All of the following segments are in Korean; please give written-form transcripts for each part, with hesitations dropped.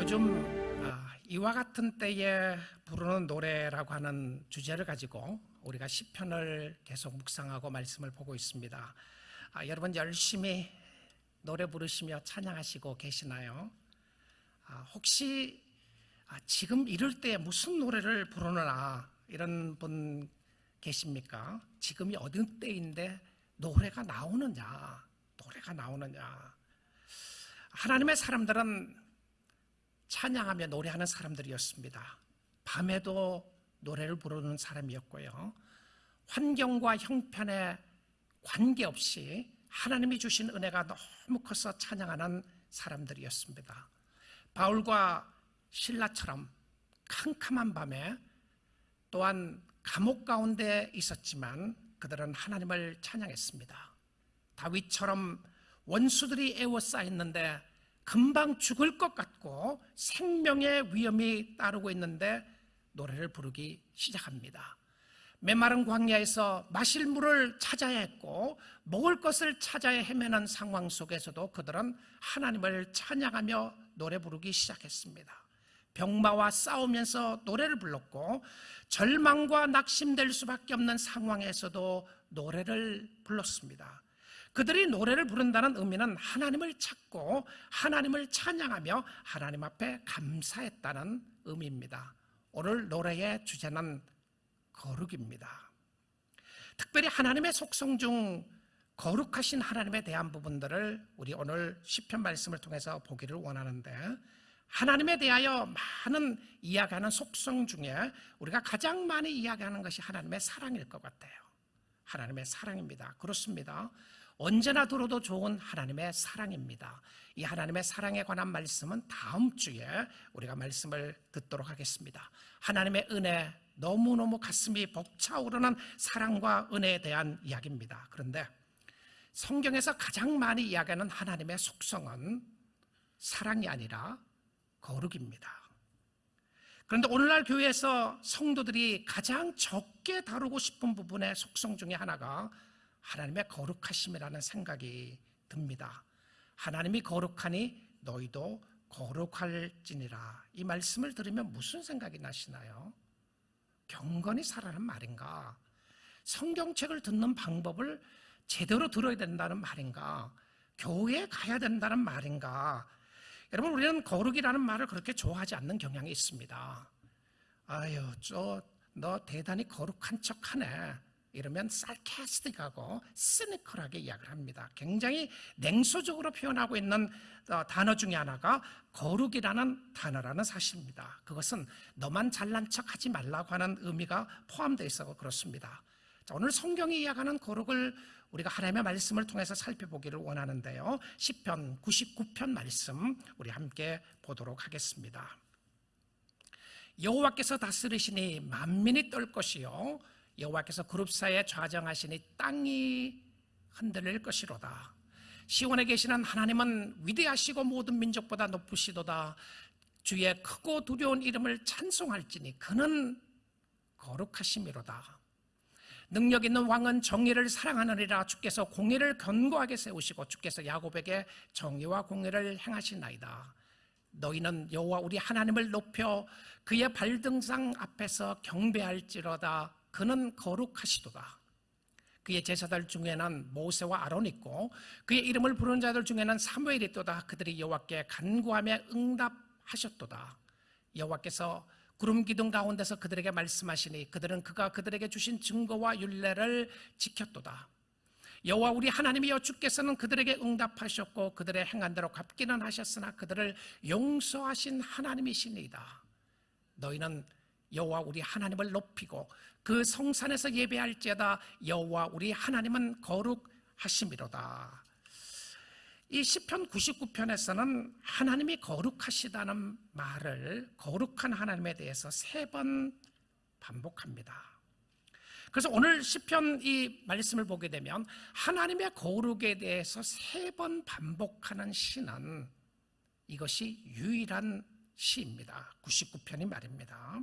요즘 이와 같은 때에 부르는 노래라고 하는 주제를 가지고 우리가 시편을 계속 묵상하고 말씀을 보고 있습니다. 여러분 열심히 노래 부르시며 찬양하시고 계시나요? 혹시 지금 이럴 때 무슨 노래를 부르느라 이런 분 계십니까? 지금이 어느 때인데 노래가 나오느냐? 하나님의 사람들은 찬양하며 노래하는 사람들이었습니다. 밤에도 노래를 부르는 사람이었고요. 환경과 형편에 관계없이 하나님이 주신 은혜가 너무 커서 찬양하는 사람들이었습니다. 바울과 실라처럼 캄캄한 밤에 또한 감옥 가운데 있었지만 그들은 하나님을 찬양했습니다. 다윗처럼 원수들이 에워싸였는데 금방 죽을 것 같고 생명의 위험이 따르고 있는데 노래를 부르기 시작합니다. 메마른 광야에서 마실 물을 찾아야 했고 먹을 것을 찾아야 헤매는 상황 속에서도 그들은 하나님을 찬양하며 노래 부르기 시작했습니다. 병마와 싸우면서 노래를 불렀고 절망과 낙심될 수밖에 없는 상황에서도 노래를 불렀습니다. 그들이 노래를 부른다는 의미는 하나님을 찾고 하나님을 찬양하며 하나님 앞에 감사했다는 의미입니다. 오늘 노래의 주제는 거룩입니다. 특별히 하나님의 속성 중 거룩하신 하나님에 대한 부분들을 우리 오늘 시편 말씀을 통해서 보기를 원하는데, 하나님에 대하여 많은 이야기하는 속성 중에 우리가 가장 많이 이야기하는 것이 하나님의 사랑일 것 같아요. 하나님의 사랑입니다. 그렇습니다. 언제나 들어도 좋은 하나님의 사랑입니다. 이 하나님의 사랑에 관한 말씀은 다음 주에 우리가 말씀을 듣도록 하겠습니다. 하나님의 은혜, 너무너무 가슴이 벅차오르는 사랑과 은혜에 대한 이야기입니다. 그런데 성경에서 가장 많이 이야기하는 하나님의 속성은 사랑이 아니라 거룩입니다. 그런데 오늘날 교회에서 성도들이 가장 적게 다루고 싶은 부분의 속성 중에 하나가 하나님의 거룩하심이라는 생각이 듭니다. 하나님이 거룩하니 너희도 거룩할지니라. 이 말씀을 들으면 무슨 생각이 나시나요? 경건히 살아라는 말인가? 성경책을 듣는 방법을 제대로 들어야 된다는 말인가? 교회에 가야 된다는 말인가? 여러분, 우리는 거룩이라는 말을 그렇게 좋아하지 않는 경향이 있습니다. 아유, 너 대단히 거룩한 척하네. 이러면 sarcastic하고 cynical하게 이야기를 합니다. 굉장히 냉소적으로 표현하고 있는 단어 중에 하나가 거룩이라는 단어라는 사실입니다. 그것은 너만 잘난 척하지 말라고 하는 의미가 포함되어 있어서 그렇습니다. 자, 오늘 성경이 이야기하는 거룩을 우리가 하나님의 말씀을 통해서 살펴보기를 원하는데요. 시편 99편 말씀 우리 함께 보도록 하겠습니다. 여호와께서 다스리시니 만민이 떨 것이요 여호와께서 그룹 사이에 좌정하시니 땅이 흔들릴 것이로다. 시온에 계시는 하나님은 위대하시고 모든 민족보다 높으시도다. 주의 크고 두려운 이름을 찬송할지니 그는 거룩하심이로다. 능력 있는 왕은 정의를 사랑하느니라. 주께서 공의를 견고하게 세우시고 주께서 야곱에게 정의와 공의를 행하시나이다. 너희는 여호와 우리 하나님을 높여 그의 발등상 앞에서 경배할지로다. 그는 거룩하시도다. 그의 제사들 중에는 모세와 아론이 있고 그의 이름을 부르는 자들 중에는 사무엘이 있도다. 그들이 여호와께 간구하며 응답하셨도다. 여호와께서 구름 기둥 가운데서 그들에게 말씀하시니 그들은 그가 그들에게 주신 증거와 율례를 지켰도다. 여호와 우리 하나님이여 주께서는 그들에게 응답하셨고 그들의 행한 대로 갚기는 하셨으나 그들을 용서하신 하나님이시니이다. 너희는 여호와 우리 하나님을 높이고 그 성산에서 예배할지어다. 여호와 우리 하나님은 거룩하심이로다. 이 시편 99편에서는 하나님이 거룩하시다는 말을 거룩한 하나님에 대해서 3번 반복합니다. 그래서 오늘 시편 이 말씀을 보게 되면 하나님의 거룩에 대해서 3번 반복하는 시는 이것이 유일한 시입니다. 99편이 말입니다.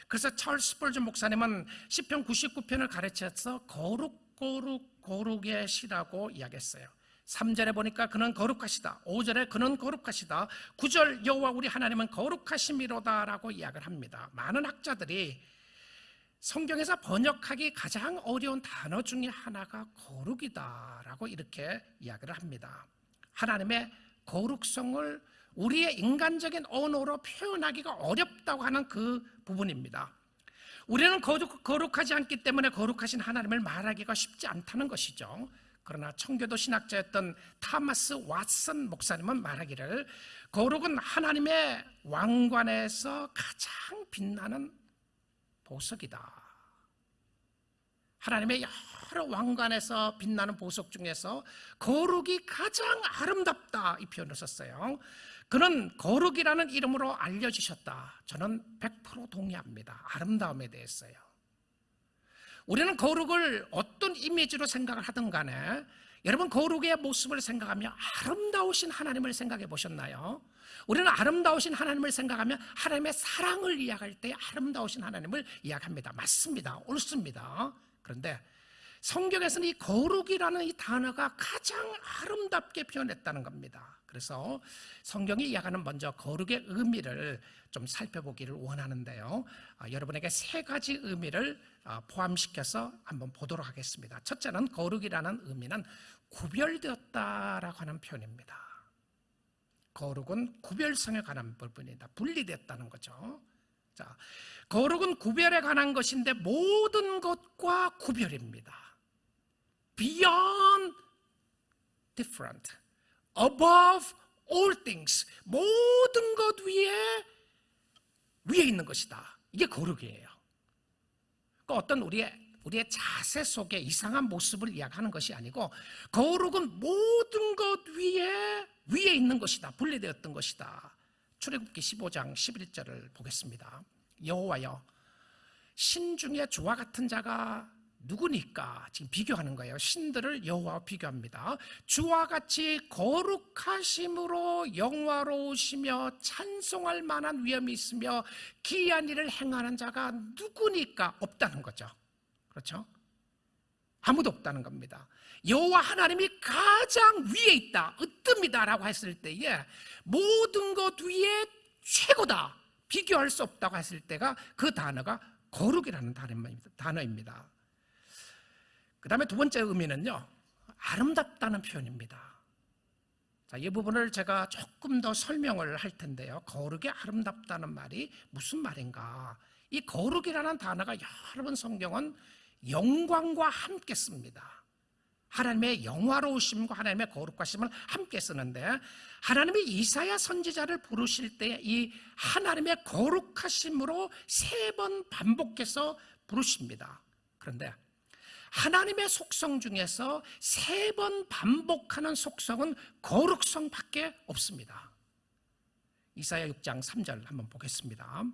그래서 찰스 스펄전 목사님은 시편 99편을 가르쳐서 거룩의 시라고 이야기했어요. 3절에 보니까 그는 거룩하시다. 5절에 그는 거룩하시다. 9절 여호와 우리 하나님은 거룩하심이로다라고 이야기를 합니다. 많은 학자들이 성경에서 번역하기 가장 어려운 단어 중에 하나가 거룩이다라고 이렇게 이야기를 합니다. 하나님의 거룩성을 우리의 인간적인 언어로 표현하기가 어렵다고 하는 그 부분입니다. 우리는 거룩하지 않기 때문에 거룩하신 하나님을 말하기가 쉽지 않다는 것이죠. 그러나 청교도 신학자였던 타마스 왓슨 목사님은 말하기를 거룩은 하나님의 왕관에서 가장 빛나는 보석이다. 하나님의 여러 왕관에서 빛나는 보석 중에서 거룩이 가장 아름답다 이 표현을 썼어요. 그는 거룩이라는 이름으로 알려지셨다. 저는 100% 동의합니다. 아름다움에 대해서요. 우리는 거룩을 어떤 이미지로 생각을 하든 간에 여러분 거룩의 모습을 생각하며 아름다우신 하나님을 생각해 보셨나요? 우리는 아름다우신 하나님을 생각하며 하나님의 사랑을 이야기할 때 아름다우신 하나님을 이야기합니다. 맞습니다. 옳습니다. 그런데 성경에서는 이 거룩이라는 이 단어가 가장 아름답게 표현했다는 겁니다. 그래서 성경이 이야기하는 먼저 거룩의 의미를 좀 살펴보기를 원하는데요. 여러분에게 세 가지 의미를 포함시켜서 한번 보도록 하겠습니다. 첫째는 거룩이라는 의미는 구별되었다라고 하는 표현입니다. 거룩은 구별성에 관한 부분이다. 분리됐다는 거죠. 자, 거룩은 구별에 관한 것인데 모든 것과 구별입니다. Beyond different, above all things, 모든 것 위에 있는 것이다. 이게 거룩이에요. 그러니까 어떤 우리의 자세 속에 이상한 모습을 이야기하는 것이 아니고 거룩은 모든 것 위에 있는 것이다. 분리되었던 것이다. 출애굽기 15장 11절을 보겠습니다. 여호와여, 신 중에 주와 같은 자가 누구니까? 지금 비교하는 거예요. 신들을 여호와와 비교합니다. 주와 같이 거룩하심으로 영화로우시며 찬송할 만한 위엄이 있으며 기이한 일을 행하는 자가 누구니까? 없다는 거죠. 그렇죠? 아무도 없다는 겁니다. 여호와 하나님이 가장 위에 있다, 으뜸이다라고 했을 때에 모든 것 위에 최고다, 비교할 수 없다고 했을 때가 그 단어가 거룩이라는 단어입니다. 그 다음에 두 번째 의미는요, 아름답다는 표현입니다. 자, 이 부분을 제가 조금 더 설명을 할 텐데요. 거룩이 아름답다는 말이 무슨 말인가? 이 거룩이라는 단어가 여러 번 성경은 영광과 함께 씁니다. 하나님의 영화로우심과 하나님의 거룩하심을 함께 쓰는데 하나님이 이사야 선지자를 부르실 때 이 하나님의 거룩하심으로 3번 반복해서 부르십니다. 그런데 하나님의 속성 중에서 3번 반복하는 속성은 거룩성밖에 없습니다. 이사야 6장 3절 한번 보겠습니다.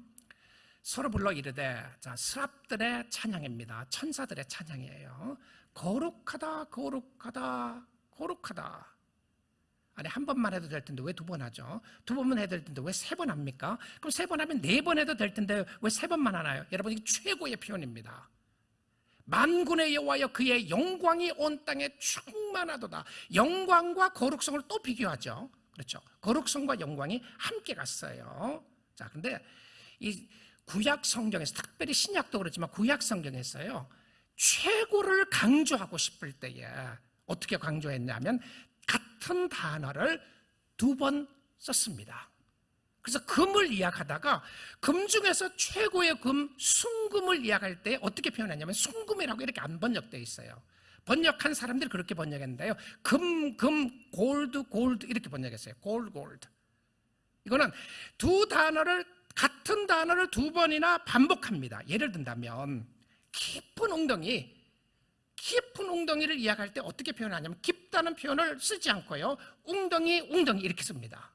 서로 불러 이르되, 자, 스랍들의 찬양입니다. 천사들의 찬양이에요. 거룩하다, 거룩하다, 거룩하다. 아니, 한 번만 해도 될 텐데 왜 2번 하죠? 2번만 해도 될 텐데 왜 3번 합니까? 그럼 3번 하면 4번 해도 될 텐데 왜 3번만 하나요? 여러분, 이게 최고의 표현입니다. 만군의 여호와여, 그의 영광이 온 땅에 충만하도다. 영광과 거룩성을 또 비교하죠. 그렇죠? 거룩성과 영광이 함께 갔어요. 자, 근데 이 구약 성경에서, 특별히 신약도 그렇지만 구약 성경에서요, 최고를 강조하고 싶을 때에 어떻게 강조했냐면 같은 단어를 2번 썼습니다. 그래서 금을 이야기하다가 금 중에서 최고의 금, 순금을 이야기할 때 어떻게 표현했냐면 순금이라고 이렇게 안 번역되어 있어요. 번역한 사람들이 그렇게 번역했는데요, 금, 골드, 골드 이렇게 번역했어요. 골드. 이거는 같은 단어를 2번이나 반복합니다. 예를 든다면 깊은 웅덩이를 이야기할 때 어떻게 표현하냐면 깊다는 표현을 쓰지 않고요, 웅덩이 이렇게 씁니다.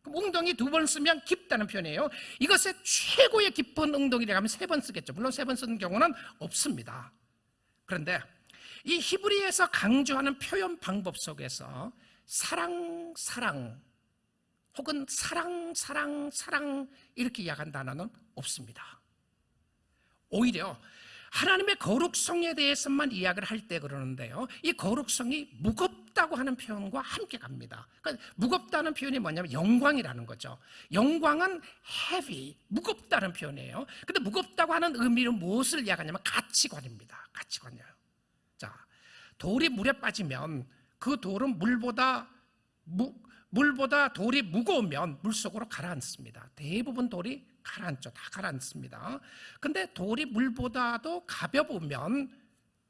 그럼 웅덩이 2번 쓰면 깊다는 표현이에요. 이것의 최고의 깊은 웅덩이라고 하면 3번 쓰겠죠. 물론 3번 쓰는 경우는 없습니다. 그런데 이 히브리에서 강조하는 표현 방법 속에서 사랑 혹은 사랑 이렇게 이야기한 단어는 없습니다. 오히려 하나님의 거룩성에 대해서만 이야기를 할 때 그러는데요, 이 거룩성이 무겁다고 하는 표현과 함께 갑니다. 그러니까 무겁다는 표현이 뭐냐면 영광이라는 거죠. 영광은 heavy, 무겁다는 표현이에요. 근데 무겁다고 하는 의미는 무엇을 이야기하냐면 가치관입니다. 가치관이에요. 자, 돌이 물에 빠지면 그 돌은 물보다 돌이 무거우면 물속으로 가라앉습니다. 대부분 돌이 가라앉죠. 다 가라앉습니다. 근데 돌이 물보다도 가벼우면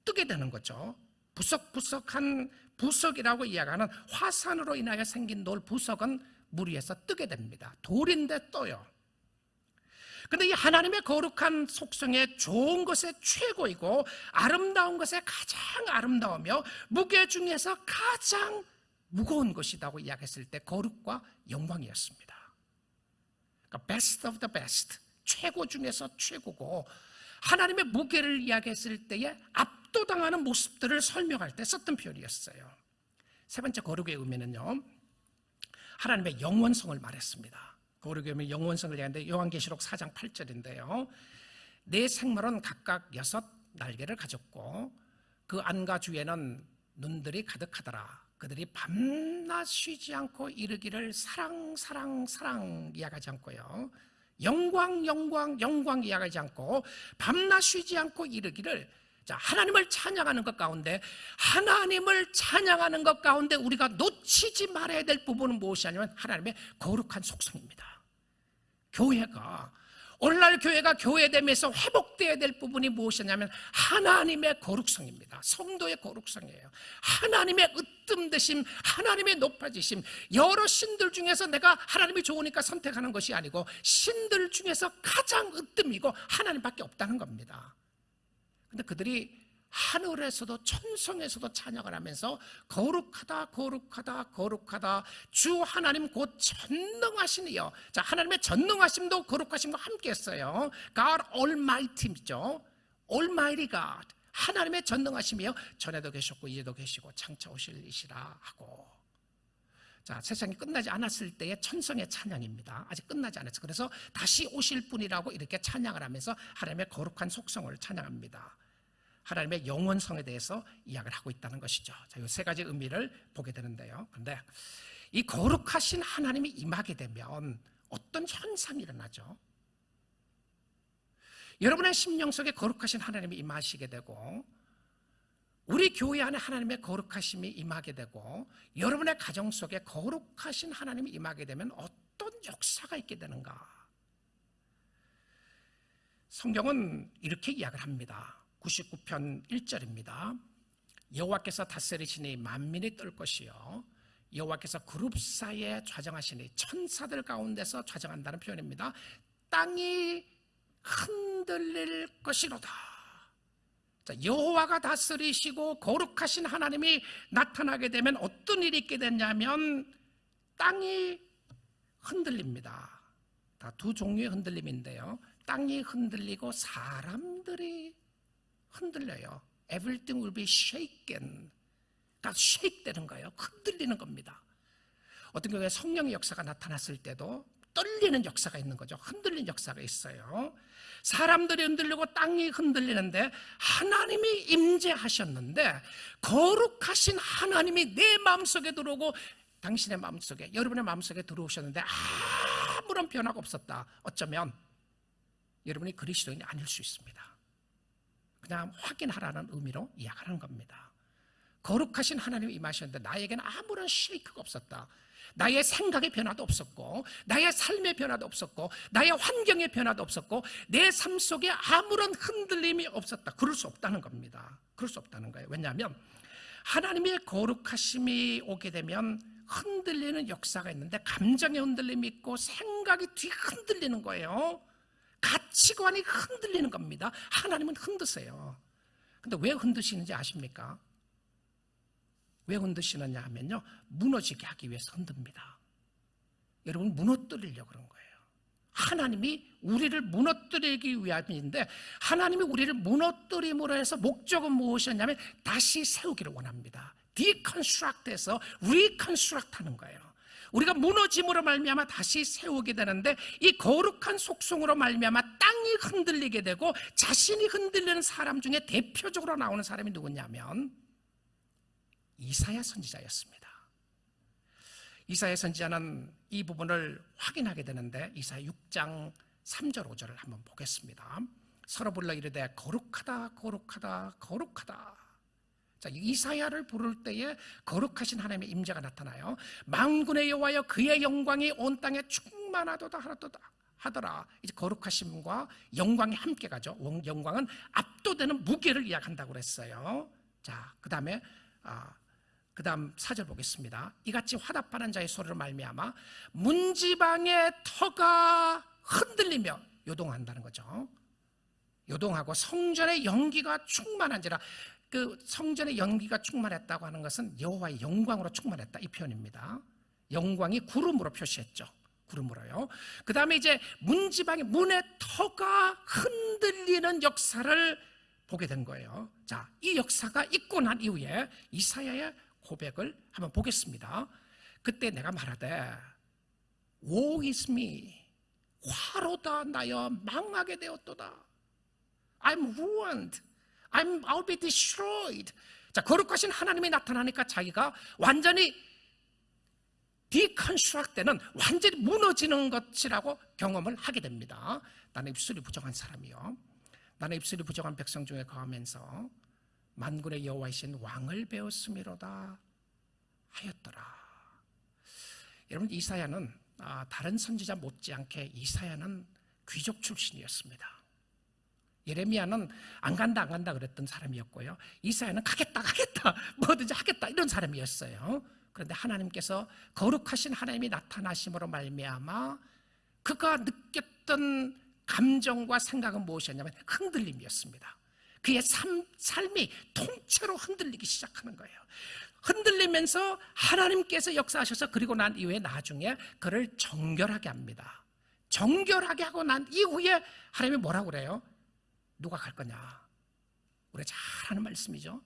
뜨게 되는 거죠. 부석부석한 부석이라고 이야기하는 화산으로 인하여 생긴 돌 부석은 물 위에서 뜨게 됩니다. 돌인데 떠요. 근데 이 하나님의 거룩한 속성의 좋은 것의 최고이고 아름다운 것의 가장 아름다우며 무게 중에서 가장 무거운 것이라고 이야기했을 때 거룩과 영광이었습니다. 그러니까 best of the best, 최고 중에서 최고고, 하나님의 무게를 이야기했을 때에 압도당하는 모습들을 설명할 때 썼던 표현이었어요. 세 번째 거룩의 의미는요, 하나님의 영원성을 말했습니다. 거룩의 의미 영원성을 얘기하는데 요한계시록 4장 8절인데요. 네 생물은 각각 6 날개를 가졌고 그 안과 주에는 눈들이 가득하더라. 그들이 밤낮 쉬지 않고 이르기를 사랑 사랑 사랑 이야기하지 않고요, 영광 영광 영광 이야기하지 않고 밤낮 쉬지 않고 이르기를, 자, 하나님을 찬양하는 것 가운데, 하나님을 찬양하는 것 가운데 우리가 놓치지 말아야 될 부분은 무엇이 아니면 하나님의 거룩한 속성입니다. 교회가, 오늘날 교회가 교회됨에서 회복되어야 될 부분이 무엇이냐면 하나님의 거룩성입니다. 성도의 거룩성이에요. 하나님의 으뜸되심, 하나님의 높아지심. 여러 신들 중에서 내가 하나님이 좋으니까 선택하는 것이 아니고 신들 중에서 가장 으뜸이고 하나님밖에 없다는 겁니다. 근데 그들이 하늘에서도 천성에서도 찬양을 하면서 거룩하다 거룩하다 거룩하다 주 하나님 곧 전능하시니요. 자, 하나님의 전능하심도 거룩하심과 함께 했어요. God Almighty죠. Almighty God, 하나님의 전능하심이요, 전에도 계셨고 이제도 계시고 장차 오실 이시라 하고. 자, 세상이 끝나지 않았을 때의 천성의 찬양입니다. 아직 끝나지 않았어요. 그래서 다시 오실 분이라고 이렇게 찬양을 하면서 하나님의 거룩한 속성을 찬양합니다. 하나님의 영원성에 대해서 이야기를 하고 있다는 것이죠. 자, 이 세 가지 의미를 보게 되는데요. 그런데 이 거룩하신 하나님이 임하게 되면 어떤 현상이 일어나죠? 여러분의 심령 속에 거룩하신 하나님이 임하시게 되고, 우리 교회 안에 하나님의 거룩하심이 임하게 되고, 여러분의 가정 속에 거룩하신 하나님이 임하게 되면 어떤 역사가 있게 되는가? 성경은 이렇게 이야기를 합니다. 99편 1절입니다. 여호와께서 다스리시니 만민이 떨 것이요, 여호와께서 그룹 사이에 좌정하시니 천사들 가운데서 좌정한다는 표현입니다. 땅이 흔들릴 것이로다. 자, 여호와가 다스리시고 거룩하신 하나님이 나타나게 되면 어떤 일이 있게 되냐면 땅이 흔들립니다. 다 두 종류의 흔들림인데요, 땅이 흔들리고 사람들이 흔들려요. Everything will be shaken. 그러니까 shake 되는 거예요. 흔들리는 겁니다. 어떤 경우에 성령의 역사가 나타났을 때도 떨리는 역사가 있는 거죠. 흔들리는 역사가 있어요. 사람들이 흔들리고 땅이 흔들리는데 하나님이 임재하셨는데, 거룩하신 하나님이 내 마음속에 들어오고 당신의 마음속에, 여러분의 마음속에 들어오셨는데 아무런 변화가 없었다. 어쩌면 여러분이 그리스도인이 아닐 수 있습니다. 그냥 확인하라는 의미로 이야기하는 겁니다. 거룩하신 하나님이 임하셨는데 나에게는 아무런 쉐이크가 없었다. 나의 생각의 변화도 없었고, 나의 삶의 변화도 없었고, 나의 환경의 변화도 없었고, 내 삶 속에 아무런 흔들림이 없었다. 그럴 수 없다는 겁니다. 그럴 수 없다는 거예요. 왜냐하면 하나님의 거룩하심이 오게 되면 흔들리는 역사가 있는데, 감정의 흔들림이 있고 생각이 뒤흔들리는 거예요. 가치관이 흔들리는 겁니다. 하나님은 흔드세요. 근데 왜 흔드시는지 아십니까? 왜 흔드시느냐 하면요, 무너지게 하기 위해서 흔듭니다. 여러분, 무너뜨리려고 그런 거예요. 하나님이 우리를 무너뜨리기 위함인데, 하나님이 우리를 무너뜨림으로 해서 목적은 무엇이었냐면 다시 세우기를 원합니다. 디컨스트럭트해서 리컨스트럭트 하는 거예요. 우리가 무너짐으로 말미암아 다시 세우게 되는데, 이 거룩한 속성으로 말미암아 땅이 흔들리게 되고 자신이 흔들리는 사람 중에 대표적으로 나오는 사람이 누구냐면 이사야 선지자였습니다. 이사야 선지자는 이 부분을 확인하게 되는데, 이사야 6장 3절 5절을 한번 보겠습니다. 서로 불러 이르되 거룩하다 거룩하다 거룩하다. 자, 이사야를 부를 때에 거룩하신 하나님의 임재가 나타나요. 만군의 여호와여 그의 영광이 온 땅에 충만하도다 하더라. 이제 거룩하심과 영광이 함께 가죠. 영광은 압도되는 무게를 이야기한다고 그랬어요. 자, 그 다음 4절 보겠습니다. 이같이 화답하는 자의 소리로 말미암아 문지방의 터가 흔들리며 요동한다는 거죠. 요동하고 성전의 연기가 충만한지라. 그 성전의 연기가 충만했다고 하는 것은 여호와의 영광으로 충만했다, 이 표현입니다. 영광이 구름으로 표시했죠. 구름으로요. 그 다음에 이제 문지방의 문의 터가 흔들리는 역사를 보게 된 거예요. 자, 이 역사가 있고 난 이후에 이사야의 고백을 한번 보겠습니다. 그때 내가 말하되 Woe is me, 화로다 나여 망하게 되었도다. I'm ruined, I'll be destroyed. 자, 거룩하신 하나님이 나타나니까 자기가 완전히 deconstruct되는, 완전히 무너지는 것이라고 경험을 하게 됩니다. 나는 입술이 부정한 사람이요, 나는 입술이 부정한 백성 중에 거하면서 만군의 여호와이신 왕을 배웠음이로다 하였더라. 여러분, 이사야는 다른 선지자 못지않게 이사야는 귀족 출신이었습니다. 예레미야는 안 간다 그랬던 사람이었고요, 이사야는 가겠다 뭐든지 하겠다 이런 사람이었어요. 그런데 하나님께서 거룩하신 하나님이 나타나심으로 말미암아 그가 느꼈던 감정과 생각은 무엇이었냐면 흔들림이었습니다. 그의 삶이 통째로 흔들리기 시작하는 거예요. 흔들리면서 하나님께서 역사하셔서 그리고 난 이후에 나중에 그를 정결하게 합니다. 정결하게 하고 난 이후에 하나님이 뭐라고 그래요? 누가 갈 거냐? 우리가 잘 하는 말씀이죠.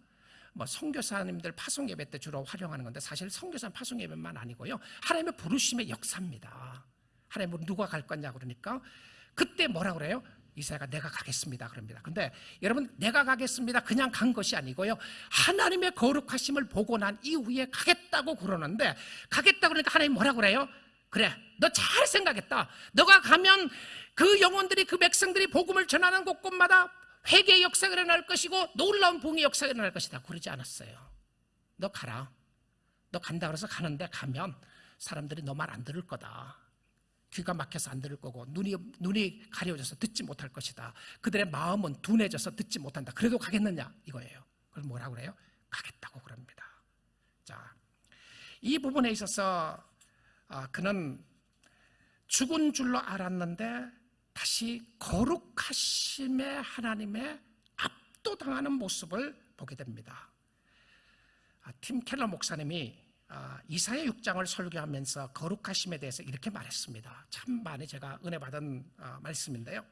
뭐 선교사님들 파송 예배 때 주로 활용하는 건데, 사실 선교사 파송 예배만 아니고요, 하나님의 부르심의 역사입니다. 하나님 누가 갈 거냐 그러니까 그때 뭐라고 그래요? 이사야가 내가 가겠습니다 그럽니다. 근데 여러분, 내가 가겠습니다 그냥 간 것이 아니고요, 하나님의 거룩하심을 보고 난 이후에 가겠다고 그러는데, 가겠다고 그러니까 하나님 뭐라고 그래요? 그래, 너 잘 생각했다. 너가 가면 그 영혼들이, 그 백성들이 복음을 전하는 곳곳마다 회개의 역사가 일어날 것이고 놀라운 부흥의 역사가 일어날 것이다. 그러지 않았어요. 너 가라. 너 간다 그래서 가는데, 가면 사람들이 너 말 안 들을 거다. 귀가 막혀서 안 들을 거고 눈이 가려져서 듣지 못할 것이다. 그들의 마음은 둔해져서 듣지 못한다. 그래도 가겠느냐 이거예요. 그럼 뭐라고 그래요? 가겠다고 그럽니다. 자, 이 부분에 있어서 그는 죽은 줄로 알았는데 다시 거룩하심의 하나님의 압도당하는 모습을 보게 됩니다. 팀 켈러 목사님이 이사야 6장을 설교하면서 거룩하심에 대해서 이렇게 말했습니다. 참 많이 제가 은혜 받은 말씀인데요,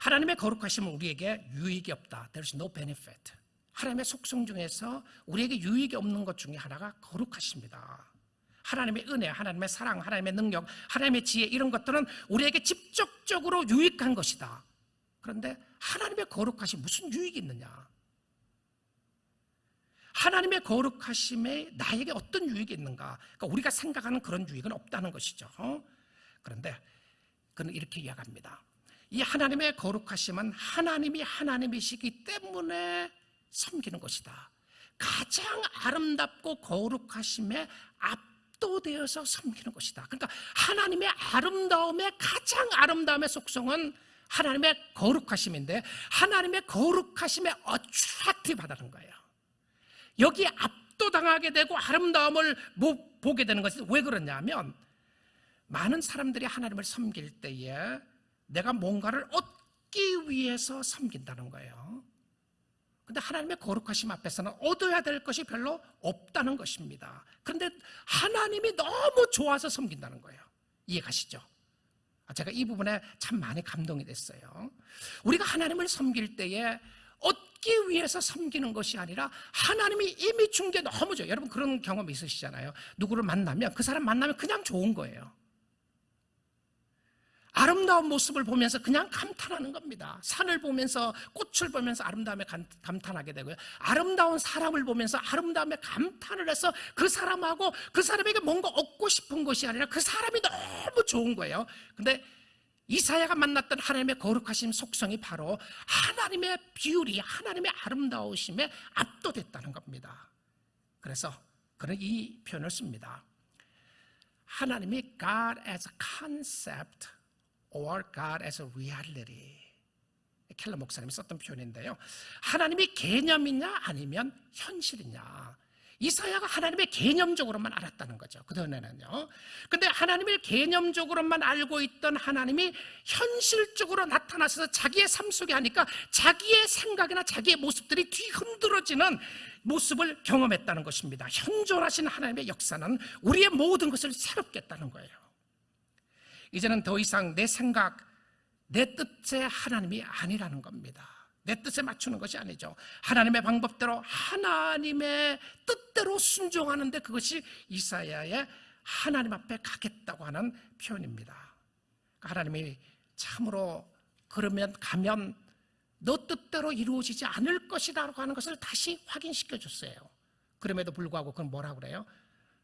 하나님의 거룩하심은 우리에게 유익이 없다. There's no benefit. 하나님의 속성 중에서 우리에게 유익이 없는 것 중에 하나가 거룩하십니다. 하나님의 은혜, 하나님의 사랑, 하나님의 능력, 하나님의 지혜, 이런 것들은 우리에게 직접적으로 유익한 것이다. 그런데 하나님의 거룩하심 무슨 유익이 있느냐? 하나님의 거룩하심에 나에게 어떤 유익이 있는가? 그러니까 우리가 생각하는 그런 유익은 없다는 것이죠. 그런데 그는 이렇게 이야기합니다. 이 하나님의 거룩하심은 하나님이 하나님이시기 때문에 섬기는 것이다. 가장 아름답고 거룩하심에 압도되어서 섬기는 것이다. 그러니까 하나님의 아름다움의 가장 아름다움의 속성은 하나님의 거룩하심인데, 하나님의 거룩하심에 어트랙티브하다는 거예요. 여기에 압도당하게 되고 아름다움을 보게 되는 것이 왜 그러냐면, 많은 사람들이 하나님을 섬길 때에 내가 뭔가를 얻기 위해서 섬긴다는 거예요. 근데 하나님의 거룩하심 앞에서는 얻어야 될 것이 별로 없다는 것입니다. 그런데 하나님이 너무 좋아서 섬긴다는 거예요. 이해가시죠? 제가 이 부분에 참 많이 감동이 됐어요. 우리가 하나님을 섬길 때에 얻기 위해서 섬기는 것이 아니라 하나님이 이미 준 게 너무 좋아요. 여러분 그런 경험 있으시잖아요. 누구를 만나면 그 사람 만나면 그냥 좋은 거예요. 아름다운 모습을 보면서 그냥 감탄하는 겁니다. 산을 보면서, 꽃을 보면서 아름다움에 감탄하게 되고요. 아름다운 사람을 보면서 아름다움에 감탄을 해서 그 사람하고 그 사람에게 뭔가 얻고 싶은 것이 아니라 그 사람이 너무 좋은 거예요. 근데 이사야가 만났던 하나님의 거룩하신 속성이 바로 하나님의 비율이, 하나님의 아름다우심에 압도됐다는 겁니다. 그래서 그는 이 표현을 씁니다. 하나님이 God as a concept or God as a reality. 켈러 목사님이 썼던 표현인데요. 하나님이 개념이냐 아니면 현실이냐. 이사야가 하나님의 개념적으로만 알았다는 거죠. 그전에는요. 근데 하나님을 개념적으로만 알고 있던 하나님이 현실적으로 나타나셔서 자기의 삶 속에 하니까 자기의 생각이나 자기의 모습들이 뒤흔들어지는 모습을 경험했다는 것입니다. 현존하신 하나님의 역사는 우리의 모든 것을 새롭게 했다는 거예요. 이제는 더 이상 내 생각, 내 뜻의 하나님이 아니라는 겁니다. 내 뜻에 맞추는 것이 아니죠. 하나님의 방법대로 하나님의 뜻대로 순종하는데 그것이 이사야의 하나님 앞에 가겠다고 하는 표현입니다. 하나님이 참으로 그러면 가면 너 뜻대로 이루어지지 않을 것이라고 하는 것을 다시 확인시켜 줬어요. 그럼에도 불구하고 그건 뭐라고 그래요?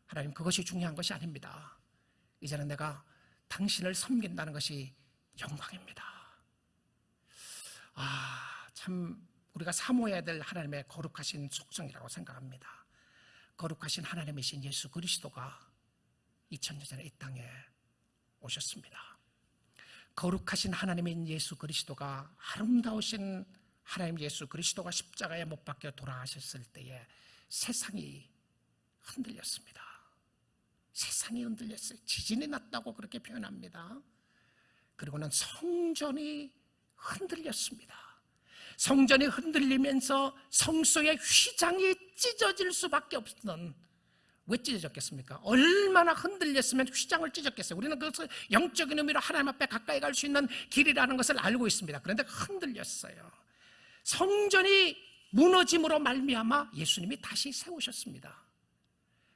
하나님 그것이 중요한 것이 아닙니다. 이제는 내가 당신을 섬긴다는 것이 영광입니다. 참 우리가 사모해야 될 하나님의 거룩하신 속성이라고 생각합니다. 거룩하신 하나님이신 예수 그리스도가 2000년 전에 이 땅에 오셨습니다. 거룩하신 하나님인 예수 그리스도가, 아름다우신 하나님 예수 그리스도가 십자가에 못 박혀 돌아가셨을 때에 세상이 흔들렸습니다. 세상이 흔들렸어요. 지진이 났다고 그렇게 표현합니다. 그리고는 성전이 흔들렸습니다. 성전이 흔들리면서 성소의 휘장이 찢어질 수밖에 없는, 왜 찢어졌겠습니까? 얼마나 흔들렸으면 휘장을 찢었겠어요. 우리는 그것을 영적인 의미로 하나님 앞에 가까이 갈 수 있는 길이라는 것을 알고 있습니다. 그런데 흔들렸어요. 성전이 무너짐으로 말미암아 예수님이 다시 세우셨습니다.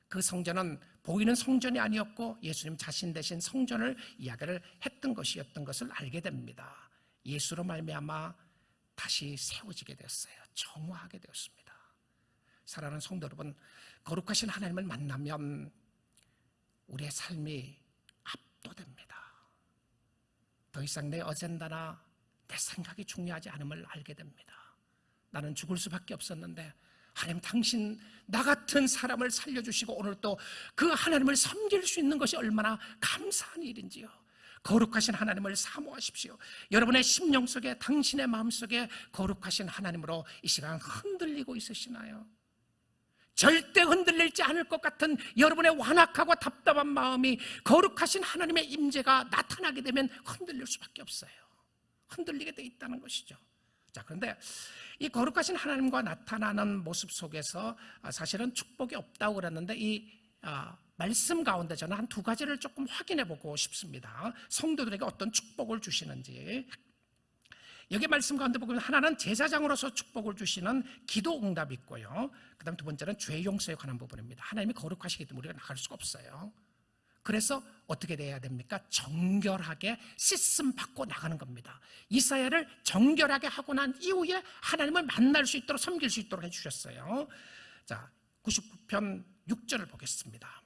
그 성전은 보이는 성전이 아니었고 예수님 자신 대신 성전을 이야기를 했던 것이었던 것을 알게 됩니다. 예수로 말미암아 다시 세워지게 되었어요. 정화하게 되었습니다. 사랑하는 성도 여러분, 거룩하신 하나님을 만나면 우리의 삶이 압도됩니다. 더 이상 내 어젠다나 내 생각이 중요하지 않음을 알게 됩니다. 나는 죽을 수밖에 없었는데 하나님 당신 나 같은 사람을 살려주시고 오늘 또 그 하나님을 섬길 수 있는 것이 얼마나 감사한 일인지요. 거룩하신 하나님을 사모하십시오. 여러분의 심령 속에, 당신의 마음 속에 거룩하신 하나님으로 이 시간 흔들리고 있으시나요? 절대 흔들리지 않을 것 같은 여러분의 완악하고 답답한 마음이 거룩하신 하나님의 임재가 나타나게 되면 흔들릴 수밖에 없어요. 흔들리게 돼 있다는 것이죠. 자, 그런데 이 거룩하신 하나님과 나타나는 모습 속에서 사실은 축복이 없다고 그랬는데 이 말씀 가운데 저는 한 두 가지를 조금 확인해 보고 싶습니다. 성도들에게 어떤 축복을 주시는지. 여기 말씀 가운데 보면 하나는 제사장으로서 축복을 주시는 기도 응답이 있고요. 그 다음 두 번째는 죄 용서에 관한 부분입니다. 하나님이 거룩하시기 때문에 우리가 나갈 수가 없어요. 그래서 어떻게 돼야 됩니까? 정결하게 씻음 받고 나가는 겁니다. 이사야를 정결하게 하고 난 이후에 하나님을 만날 수 있도록, 섬길 수 있도록 해주셨어요. 자, 99편 6절을 보겠습니다.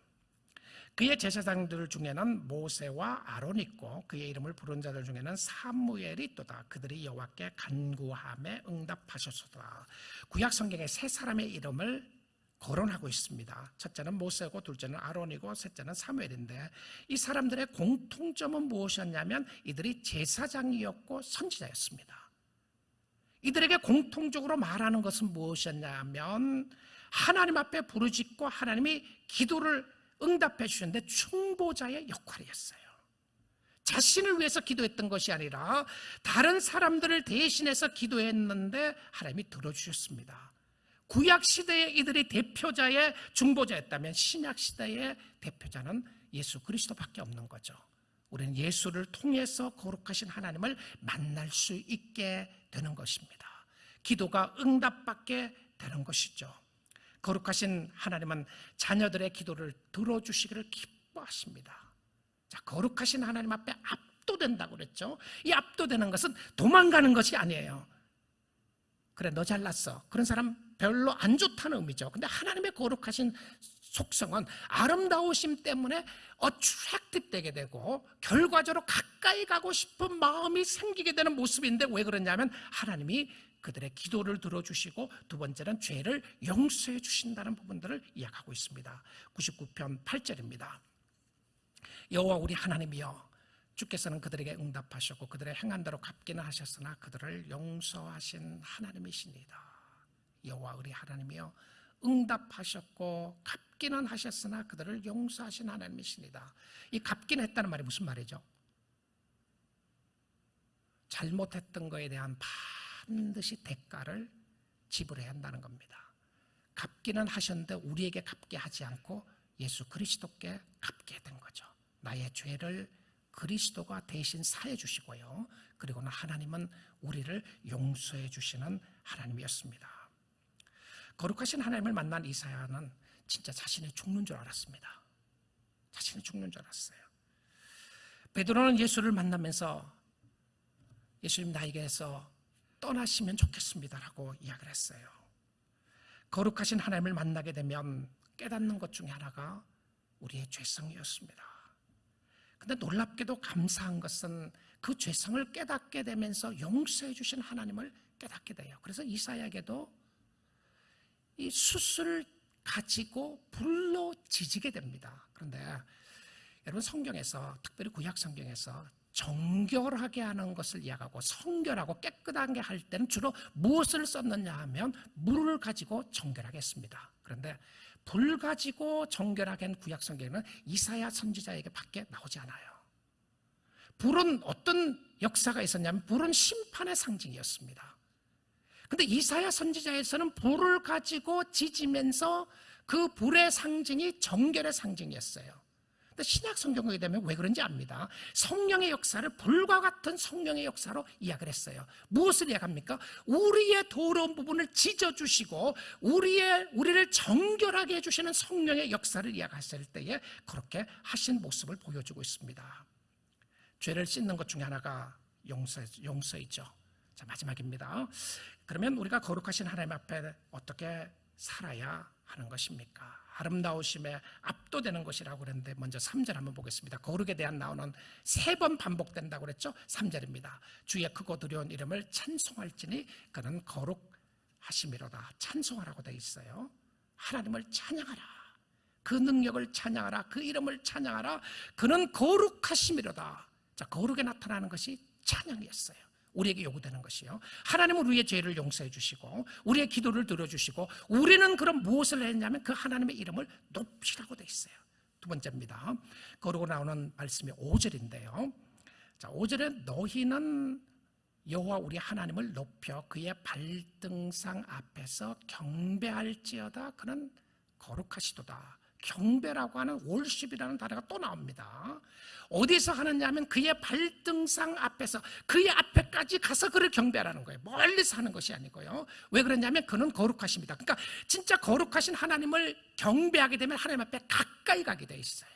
그의 제사장들 중에는 모세와 아론이 있고 그의 이름을 부른 자들 중에는 사무엘이 있도다. 그들이 여호와께 간구함에 응답하셨도다. 구약 성경에 세 사람의 이름을 거론하고 있습니다. 첫째는 모세고, 둘째는 아론이고, 셋째는 사무엘인데 이 사람들의 공통점은 무엇이었냐면 이들이 제사장이었고 선지자였습니다. 이들에게 공통적으로 말하는 것은 무엇이었냐면 하나님 앞에 부르짖고 하나님이 기도를 응답해 주셨는데 충보자의 역할이었어요. 자신을 위해서 기도했던 것이 아니라 다른 사람들을 대신해서 기도했는데 하나님이 들어주셨습니다. 구약 시대에 이들이 대표자의 중보자였다면 신약 시대의 대표자는 예수 그리스도밖에 없는 거죠. 우리는 예수를 통해서 거룩하신 하나님을 만날 수 있게 되는 것입니다. 기도가 응답받게 되는 것이죠. 거룩하신 하나님은 자녀들의 기도를 들어주시기를 기뻐하십니다. 자, 거룩하신 하나님 앞에 압도된다고 그랬죠. 이 압도되는 것은 도망가는 것이 아니에요. 그래, 너 잘났어. 그런 사람 별로 안 좋다는 의미죠. 근데 하나님의 거룩하신 속성은 아름다우심 때문에 어트랙티브되게 되고 결과적으로 가까이 가고 싶은 마음이 생기게 되는 모습인데, 왜 그러냐면 하나님이 그들의 기도를 들어주시고, 두 번째는 죄를 용서해 주신다는 부분들을 이야기하고 있습니다. 99편 8절입니다. 여호와 우리 하나님이여, 주께서는 그들에게 응답하셨고 그들의 행한 대로 갚기는 하셨으나 그들을 용서하신 하나님이시니다. 여호와 우리 하나님이여, 응답하셨고 갚기는 하셨으나 그들을 용서하신 하나님이시니다. 이 갚기는 했다는 말이 무슨 말이죠? 잘못했던 것에 대한 반드시 대가를 지불해야 한다는 겁니다. 갚기는 하셨는데 우리에게 갚게 하지 않고 예수 그리스도께 갚게 된 거죠. 나의 죄를 그리스도가 대신 사해 주시고요, 그리고는 하나님은 우리를 용서해 주시는 하나님이었습니다. 거룩하신 하나님을 만난 이사야는 진짜 자신이 죽는 줄 알았습니다. 자신이 죽는 줄 알았어요. 베드로는 예수를 만나면서 예수님, 나에게서 떠나시면 좋겠습니다라고 이야기를 했어요. 거룩하신 하나님을 만나게 되면 깨닫는 것 중에 하나가 우리의 죄성이었습니다. 근데 놀랍게도 감사한 것은 그 죄성을 깨닫게 되면서 용서해 주신 하나님을 깨닫게 돼요. 그래서 이사야에게도 이 숯을 가지고 불로 지지게 됩니다. 그런데 여러분, 성경에서, 특별히 구약 성경에서 정결하게 하는 것을 이야기하고 성결하고 깨끗하게 할 때는 주로 무엇을 썼느냐 하면 물을 가지고 정결하게 했습니다. 그런데 불 가지고 정결하게 한 구약 성경에는 이사야 선지자에게 밖에 나오지 않아요. 불은 어떤 역사가 있었냐면 불은 심판의 상징이었습니다. 근데 이사야 선지자에서는 불을 가지고 지지면서 그 불의 상징이 정결의 상징이었어요. 근데 신약 성경에 되면 왜 그런지 압니다. 성령의 역사를 불과 같은 성령의 역사로 이야기를 했어요. 무엇을 이야기합니까? 우리의 더러운 부분을 찢어주시고 우리를 정결하게 해주시는 성령의 역사를 이야기했을 때에 그렇게 하신 모습을 보여주고 있습니다. 죄를 씻는 것 중에 하나가 용서이죠. 자, 마지막입니다. 그러면 우리가 거룩하신 하나님 앞에 어떻게 살아야 하는 것입니까? 아름다우심에 압도되는 것이라고 그랬는데, 먼저 3절 한번 보겠습니다. 거룩에 대한 나오는 3번 반복된다고 그랬죠? 3절입니다. 주의 크고 두려운 이름을 찬송할지니 그는 거룩하심이로다. 찬송하라고 되어 있어요. 하나님을 찬양하라. 그 능력을 찬양하라. 그 이름을 찬양하라. 그는 거룩하심이로다. 자, 거룩에 나타나는 것이 찬양이었어요. 우리에게 요구되는 것이요, 하나님은 우리의 죄를 용서해 주시고 우리의 기도를 들어주시고, 우리는 그럼 무엇을 했냐면 그 하나님의 이름을 높이라고 되어 있어요. 두 번째입니다. 거룩으로 나오는 말씀이 5절인데요. 자, 5절에 너희는 여호와 우리 하나님을 높여 그의 발등상 앞에서 경배할지어다. 그는 거룩하시도다. 경배라고 하는 월십이라는 단어가 또 나옵니다. 어디서 하느냐 하면 그의 발등상 앞에서, 그의 앞에까지 가서 그를 경배하라는 거예요. 멀리서 하는 것이 아니고요. 왜 그러냐면 그는 거룩하십니다. 그러니까 진짜 거룩하신 하나님을 경배하게 되면 하나님 앞에 가까이 가게 돼 있어요.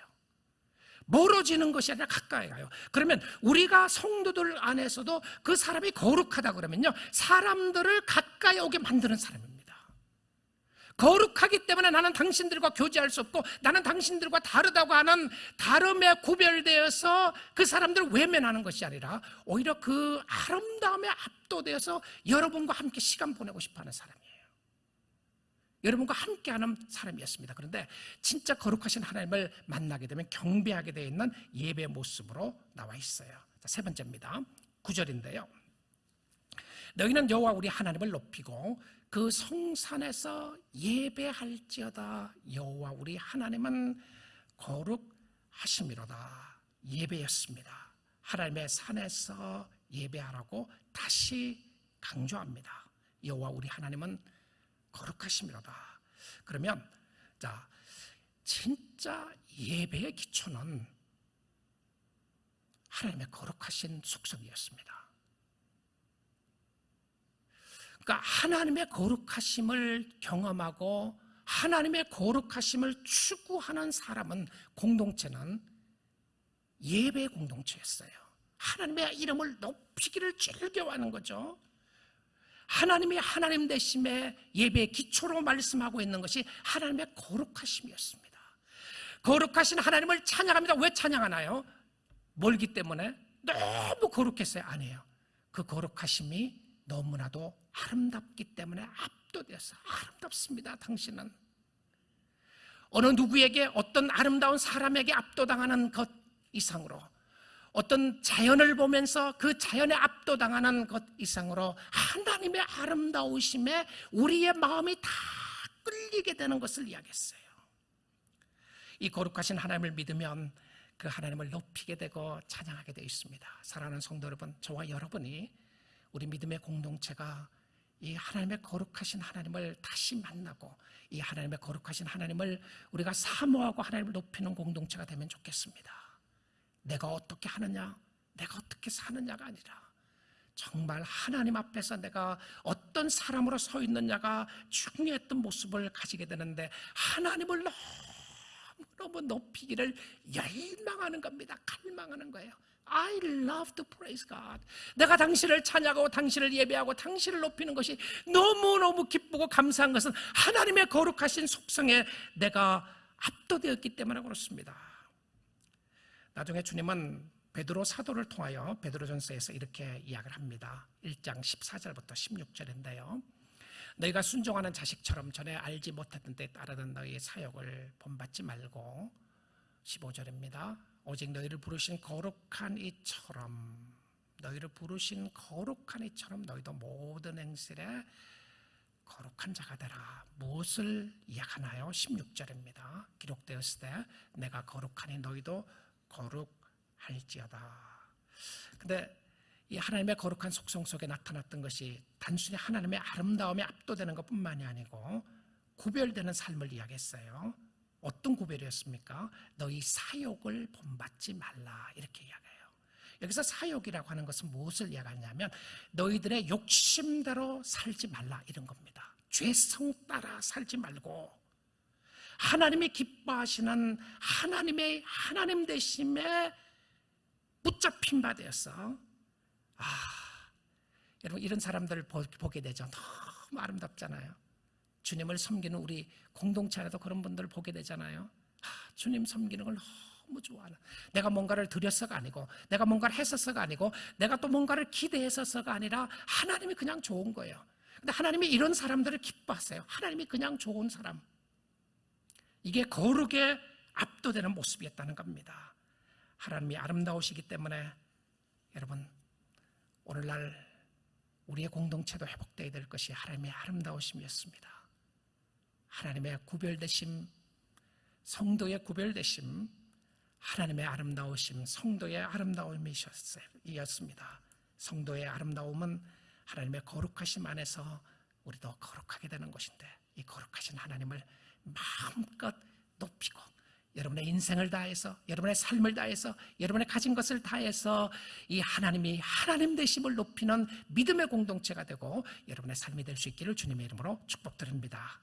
멀어지는 것이 아니라 가까이 가요. 그러면 우리가 성도들 안에서도 그 사람이 거룩하다 그러면요, 사람들을 가까이 오게 만드는 사람입니다. 거룩하기 때문에 나는 당신들과 교제할 수 없고 나는 당신들과 다르다고 하는 다름에 구별되어서 그 사람들을 외면하는 것이 아니라 오히려 그 아름다움에 압도되어서 여러분과 함께 시간 보내고 싶어하는 사람이에요. 여러분과 함께하는 사람이었습니다. 그런데 진짜 거룩하신 하나님을 만나게 되면 경배하게 되어 있는 예배 모습으로 나와 있어요. 자, 세 번째입니다. 9절인데요. 너희는 여호와 우리 하나님을 높이고 그 성산에서 예배할지어다. 여호와 우리 하나님은 거룩하심이로다. 예배였습니다. 하나님의 산에서 예배하라고 다시 강조합니다. 여호와 우리 하나님은 거룩하심이로다. 그러면 자, 진짜 예배의 기초는 하나님의 거룩하신 속성이었습니다. 그러니까 하나님의 거룩하심을 경험하고 하나님의 거룩하심을 추구하는 사람은, 공동체는 예배 공동체였어요. 하나님의 이름을 높이기를 즐겨하는 거죠. 하나님이 하나님 되심에 예배의 기초로 말씀하고 있는 것이 하나님의 거룩하심이었습니다. 거룩하신 하나님을 찬양합니다. 왜 찬양하나요? 멀기 때문에? 너무 거룩했어요? 아니에요. 그 거룩하심이 너무나도 아름답기 때문에 압도돼서, 아름답습니다. 당신은 어느 누구에게, 어떤 아름다운 사람에게 압도당하는 것 이상으로, 어떤 자연을 보면서 그 자연에 압도당하는 것 이상으로 하나님의 아름다우심에 우리의 마음이 다 끌리게 되는 것을 이야기했어요. 이 거룩하신 하나님을 믿으면 그 하나님을 높이게 되고 찬양하게 되어 있습니다. 사랑하는 성도 여러분, 저와 여러분이, 우리 믿음의 공동체가 이 하나님의 거룩하신 하나님을 다시 만나고 이 하나님의 거룩하신 하나님을 우리가 사모하고 하나님을 높이는 공동체가 되면 좋겠습니다. 내가 어떻게 하느냐, 내가 어떻게 사느냐가 아니라 정말 하나님 앞에서 내가 어떤 사람으로 서 있느냐가 중요했던 모습을 가지게 되는데, 하나님을 너무 높이기를 열망하는 겁니다. 갈망하는 거예요. I love to praise God. 내가 당신을 찬양하고 당신을 예배하고 당신을 높이는 것이 너무너무 기쁘고 감사한 것은 하나님의 거룩하신 속성에 내가 압도되었기 때문에 그렇습니다. 나중에 주님은 베드로 사도를 통하여 베드로전서에서 이렇게 이야기를 합니다. 1장 14절부터 16절인데요. 너희가 순종하는 자식처럼 전에 알지 못했던 때에 따르던 너희의 사역을 본받지 말고, 15절입니다. 오직 너희를 부르신 거룩한 이처럼, 너희를 부르신 거룩한 이처럼 너희도 모든 행실에 거룩한 자가 되라. 무엇을 이야기하나요? 16절입니다. 기록되었을 때 내가 거룩하니 너희도 거룩할지어다. 근데 이 하나님의 거룩한 속성 속에 나타났던 것이 단순히 하나님의 아름다움에 압도되는 것뿐만이 아니고 구별되는 삶을 이야기했어요. 어떤 구별이었습니까? 너희 사욕을 본받지 말라, 이렇게 이야기해요. 여기서 사욕이라고 하는 것은 무엇을 이야기하냐면 너희들의 욕심대로 살지 말라, 이런 겁니다. 죄성 따라 살지 말고 하나님이 기뻐하시는 하나님 되심에 붙잡힌 바 되어서, 여러분 이런 사람들을 보게 되죠. 너무 아름답잖아요. 주님을 섬기는 우리 공동체 안에도 그런 분들을 보게 되잖아요. 주님 섬기는 걸 너무 좋아하는, 내가 뭔가를 드렸어가 아니고 내가 뭔가를 했었어가 아니고 내가 또 뭔가를 기대했었어가 아니라 하나님이 그냥 좋은 거예요. 근데 하나님이 이런 사람들을 기뻐하세요. 하나님이 그냥 좋은 사람, 이게 거룩에 압도되는 모습이었다는 겁니다. 하나님이 아름다우시기 때문에 여러분, 오늘날 우리의 공동체도 회복되어야 될 것이 하나님의 아름다우심이었습니다. 하나님의 구별되심, 성도의 구별되심, 하나님의 아름다우심, 성도의 아름다움이었습니다. 성도의 아름다움은 하나님의 거룩하심 안에서 우리도 거룩하게 되는 것인데, 이 거룩하신 하나님을 마음껏 높이고 여러분의 인생을 다해서, 여러분의 삶을 다해서, 여러분의 가진 것을 다해서 이 하나님이 하나님 되심을 높이는 믿음의 공동체가 되고 여러분의 삶이 될 수 있기를 주님의 이름으로 축복드립니다.